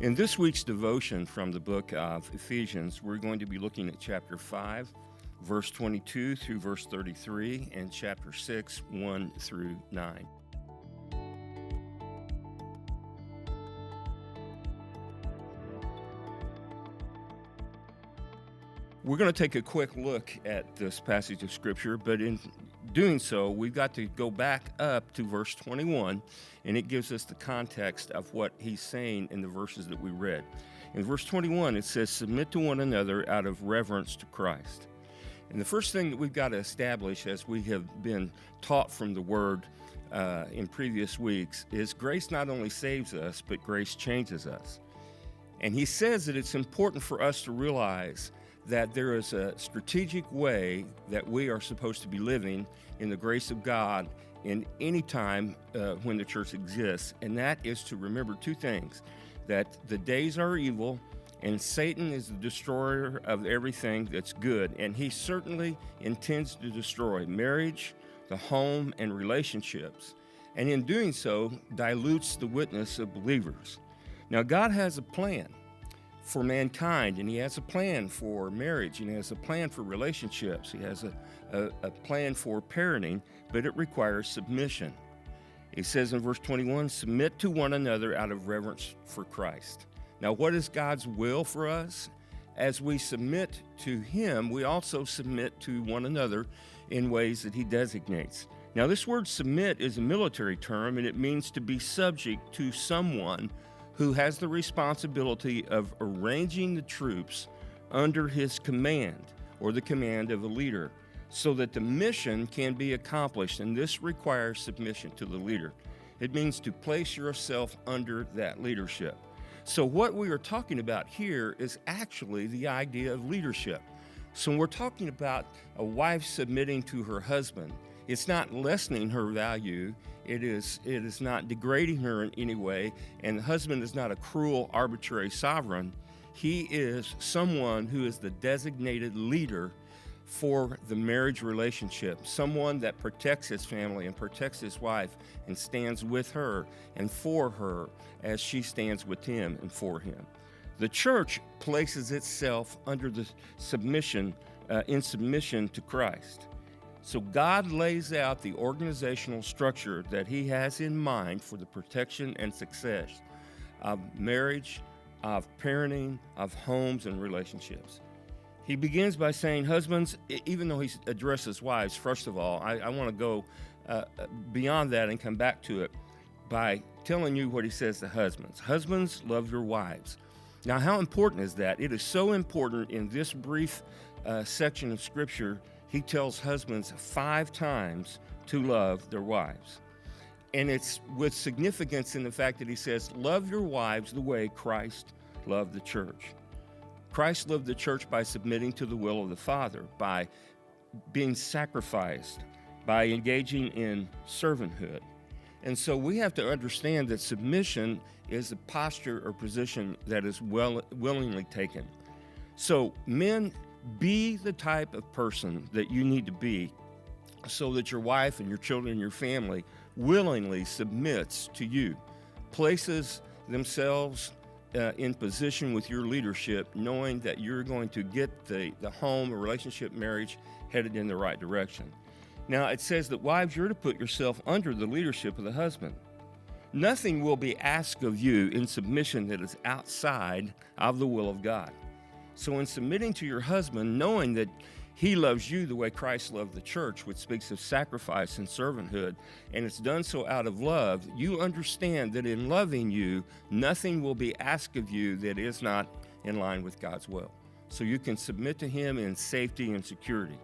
In this week's devotion from the book of Ephesians, we're going to be looking at chapter 5, verse 22 through verse 33, and chapter 6, 1 through 9. We're going to take a quick look at this passage of Scripture, but in doing so, we've got to go back up to verse 21, and it gives us the context of what he's saying in the verses that we read. In verse 21, it says, "Submit to one another out of reverence to Christ." And the first thing that we've got to establish, as we have been taught from the Word in previous weeks, is grace not only saves us, but grace changes us. And he says that it's important for us to realize that there is a strategic way that we are supposed to be living in the grace of God in any time when the church exists, and that is to remember two things: that the days are evil, and Satan is the destroyer of everything that's good, and he certainly intends to destroy marriage, the home, and relationships, and in doing so, dilutes the witness of believers. Now, God has a plan for mankind, and he has a plan for marriage, and he has a plan for relationships. He has a plan for parenting, but it requires submission. He says in verse 21, "Submit to one another out of reverence for Christ." Now, what is God's will for us? As we submit to him, we also submit to one another in ways that he designates. Now, this word submit is a military term, and it means to be subject to someone who has the responsibility of arranging the troops under his command or the command of a leader so that the mission can be accomplished, and this requires submission to the leader. It means to place yourself under that leadership. So what we are talking about here is actually the idea of leadership. So when we're talking about a wife submitting to her husband, it's not lessening her value. It is not degrading her in any way, and the husband is not a cruel, arbitrary sovereign. He is someone who is the designated leader for the marriage relationship, someone that protects his family and protects his wife and stands with her and for her as she stands with him and for him. The church places itself under the submission to Christ. So God lays out the organizational structure that he has in mind for the protection and success of marriage, of parenting, of homes and relationships. He begins by saying, husbands, even though he addresses wives, first of all, I want to go beyond that and come back to it by telling you what he says to husbands. Husbands, love your wives. Now, how important is that? It is so important in this brief section of Scripture. He tells husbands 5 times to love their wives. And it's with significance in the fact that he says, love your wives the way Christ loved the church. Christ loved the church by submitting to the will of the Father, by being sacrificed, by engaging in servanthood. And so we have to understand that submission is a posture or position that is willingly taken. So men, be the type of person that you need to be so that your wife and your children and your family willingly submits to you, places themselves in position with your leadership, knowing that you're going to get the home, a relationship, marriage headed in the right direction. Now, it says that wives, you're to put yourself under the leadership of the husband. Nothing will be asked of you in submission that is outside of the will of God. So in submitting to your husband, knowing that he loves you the way Christ loved the church, which speaks of sacrifice and servanthood, and it's done so out of love, you understand that in loving you, nothing will be asked of you that is not in line with God's will. So you can submit to him in safety and security.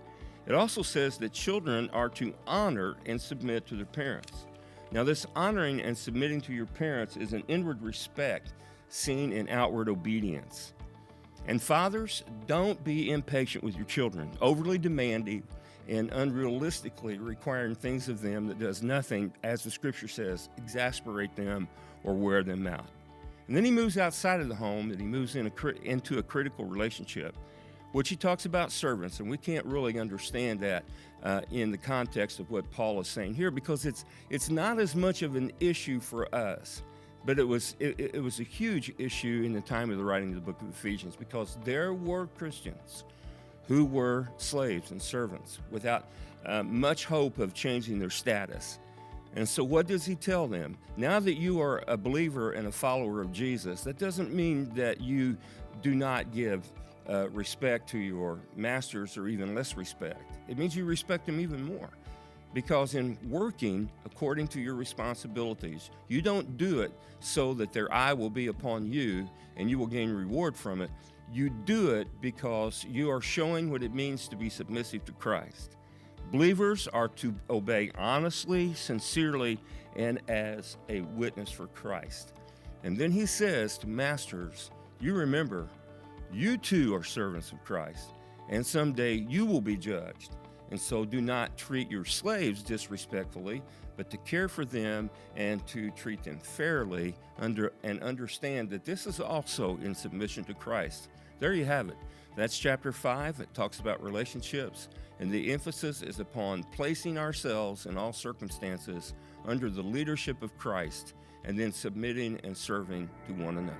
It also says that children are to honor and submit to their parents. Now, this honoring and submitting to your parents is an inward respect seen in outward obedience. And fathers, don't be impatient with your children, overly demanding and unrealistically requiring things of them that does nothing, as the Scripture says, exasperate them or wear them out. And then he moves outside of the home, and he moves into a critical relationship, which he talks about servants, and we can't really understand that in the context of what Paul is saying here, because it's not as much of an issue for us But it was a huge issue in the time of the writing of the book of Ephesians, because there were Christians who were slaves and servants without much hope of changing their status. And so what does he tell them? Now that you are a believer and a follower of Jesus, that doesn't mean that you do not give respect to your masters, or even less respect. It means you respect them even more. Because in working according to your responsibilities, you don't do it so that their eye will be upon you and you will gain reward from it. You do it because you are showing what it means to be submissive to Christ. Believers are to obey honestly, sincerely, and as a witness for Christ. And then he says to masters, you remember, you too are servants of Christ, and someday you will be judged. And so do not treat your slaves disrespectfully, but to care for them and to treat them fairly, and understand that this is also in submission to Christ. There you have it. That's chapter 5. It talks about relationships, and the emphasis is upon placing ourselves in all circumstances under the leadership of Christ, and then submitting and serving to one another.